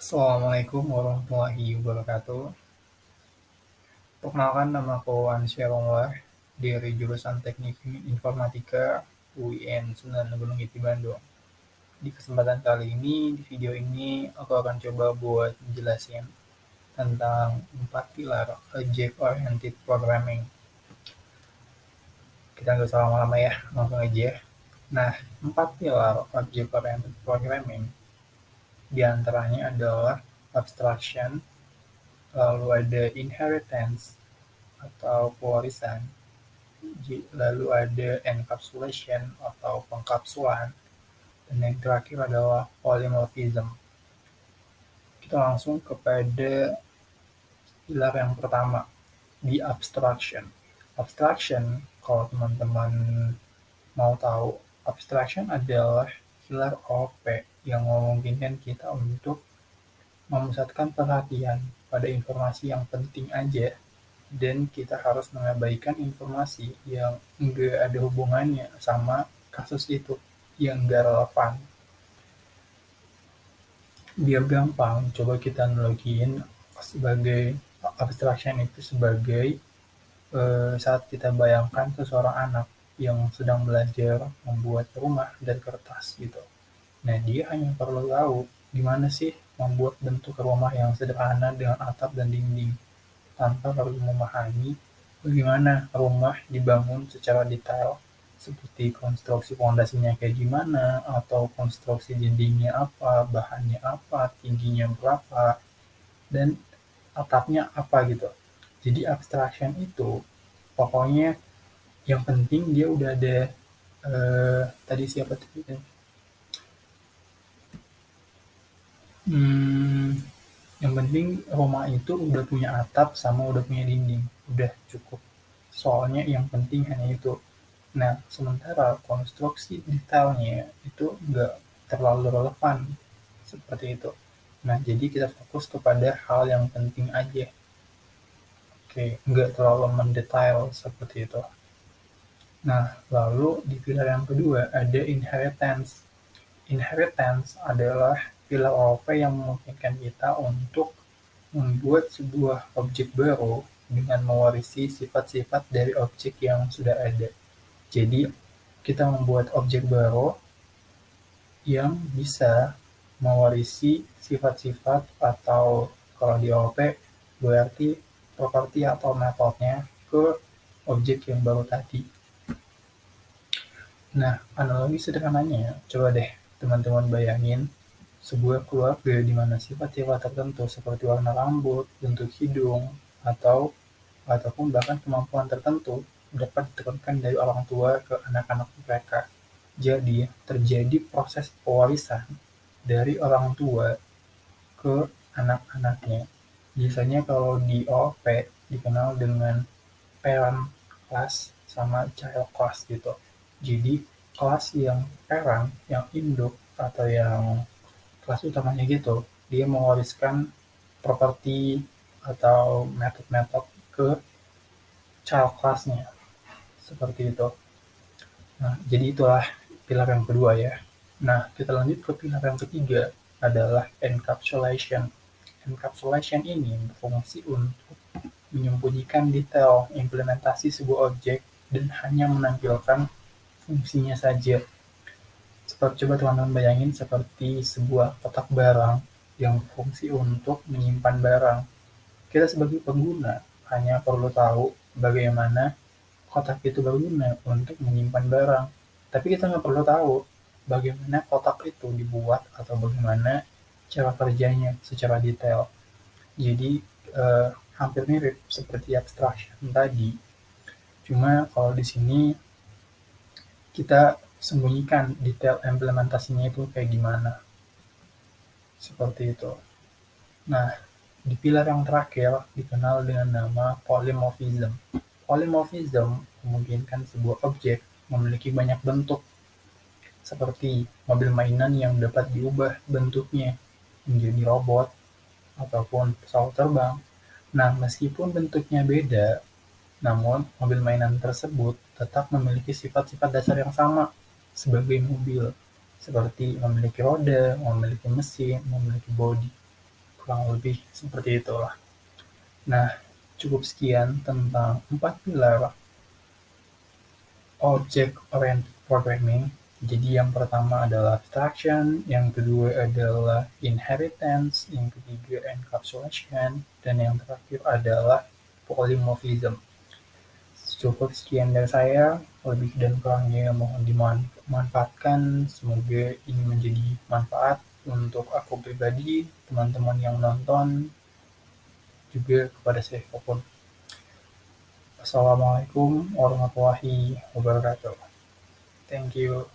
Assalamualaikum warahmatullahi wabarakatuh. Perkenalkan, nama aku Ansya Romlar dari jurusan Teknik Informatika UIN Sunan Gunung Jati Bandung. Di kesempatan kali ini, di video ini, aku akan coba buat jelasin tentang 4 pilar Object Oriented Programming. Kita nggak usah lama-lama ya, langsung aja. Nah, 4 pilar Object Oriented Programming diantaranya adalah abstraction, lalu ada inheritance atau pewarisan, lalu ada encapsulation atau pengkapsulan, dan yang terakhir adalah polymorphism. Kita langsung kepada pilar yang pertama, di abstraction. Abstraction, kalau teman-teman mau tahu, abstraction adalah pilar OP yang memungkinkan kita untuk memusatkan perhatian pada informasi yang penting aja, dan kita harus mengabaikan informasi yang nggak ada hubungannya sama kasus itu, yang nggak relevan. Biar gampang, coba kita analogiin sebagai abstraction itu sebagai saat kita bayangkan seseorang anak yang sedang belajar membuat rumah dari kertas gitu. Nah, dia hanya perlu tahu gimana sih membuat bentuk rumah yang sederhana dengan atap dan dinding, tanpa harus memahami bagaimana rumah dibangun secara detail, seperti konstruksi fondasinya kayak gimana, atau konstruksi dindingnya apa, bahannya apa, tingginya berapa, dan atapnya apa gitu. Jadi abstraction itu pokoknya yang penting dia udah ada tadi siapa tuh? Hmm, yang penting rumah itu udah punya atap sama udah punya dinding, udah cukup. Soalnya yang penting hanya itu. Nah, sementara konstruksi detailnya itu nggak terlalu relevan seperti itu. Nah, jadi kita fokus kepada hal yang penting aja. Oke, nggak terlalu mendetail seperti itu. Nah, lalu di pilar yang kedua ada inheritance. Inheritance adalah pilar OP yang memungkinkan kita untuk membuat sebuah objek baru dengan mewarisi sifat-sifat dari objek yang sudah ada. Jadi, kita membuat objek baru yang bisa mewarisi sifat-sifat atau kalau di OP berarti properti atau metodenya ke objek yang baru tadi. Nah, analogi sederhananya, coba deh teman-teman bayangin sebuah keluarga di mana sifat-sifat tertentu seperti warna rambut, bentuk hidung, ataupun bahkan kemampuan tertentu dapat diturunkan dari orang tua ke anak-anak mereka. Jadi, terjadi proses pewarisan dari orang tua ke anak-anaknya. Biasanya kalau di OP dikenal dengan parent class sama child class gitu. Jadi kelas yang parent, yang induk atau yang kelas utamanya gitu, dia mewariskan properti atau metode-metode ke child class-nya seperti itu. Nah, jadi itulah pilar yang kedua ya. Nah, kita lanjut ke pilar yang ketiga adalah encapsulation. Encapsulation ini berfungsi untuk menyembunyikan detail implementasi sebuah objek dan hanya menampilkan fungsinya saja. Coba teman-teman bayangin seperti sebuah kotak barang yang berfungsi untuk menyimpan barang. Kita sebagai pengguna hanya perlu tahu bagaimana kotak itu berguna untuk menyimpan barang. Tapi kita nggak perlu tahu bagaimana kotak itu dibuat atau bagaimana cara kerjanya secara detail. Jadi hampir mirip seperti abstraction tadi. Cuma kalau di sini kita sembunyikan detail implementasinya itu kayak gimana. Seperti itu. Nah, di pilar yang terakhir dikenal dengan nama polymorphism. Polymorphism memungkinkan sebuah objek memiliki banyak bentuk, seperti mobil mainan yang dapat diubah bentuknya menjadi robot ataupun pesawat terbang. Nah, meskipun bentuknya beda, namun mobil mainan tersebut tetap memiliki sifat-sifat dasar yang sama sebagai mobil, seperti memiliki roda, memiliki mesin, memiliki bodi. kurang lebih seperti itulah. Nah, cukup sekian tentang 4 pilar Object Oriented Programming. Jadi yang pertama adalah abstraction, yang kedua adalah inheritance, yang ketiga encapsulation, dan yang terakhir adalah polymorphism. Cukup sekian dari saya, lebih dan kurangnya mohon dimanfaatkan. Semoga ini menjadi manfaat untuk aku pribadi, teman-teman yang nonton, juga kepada siapapun. Wassalamualaikum warahmatullahi wabarakatuh. Thank you.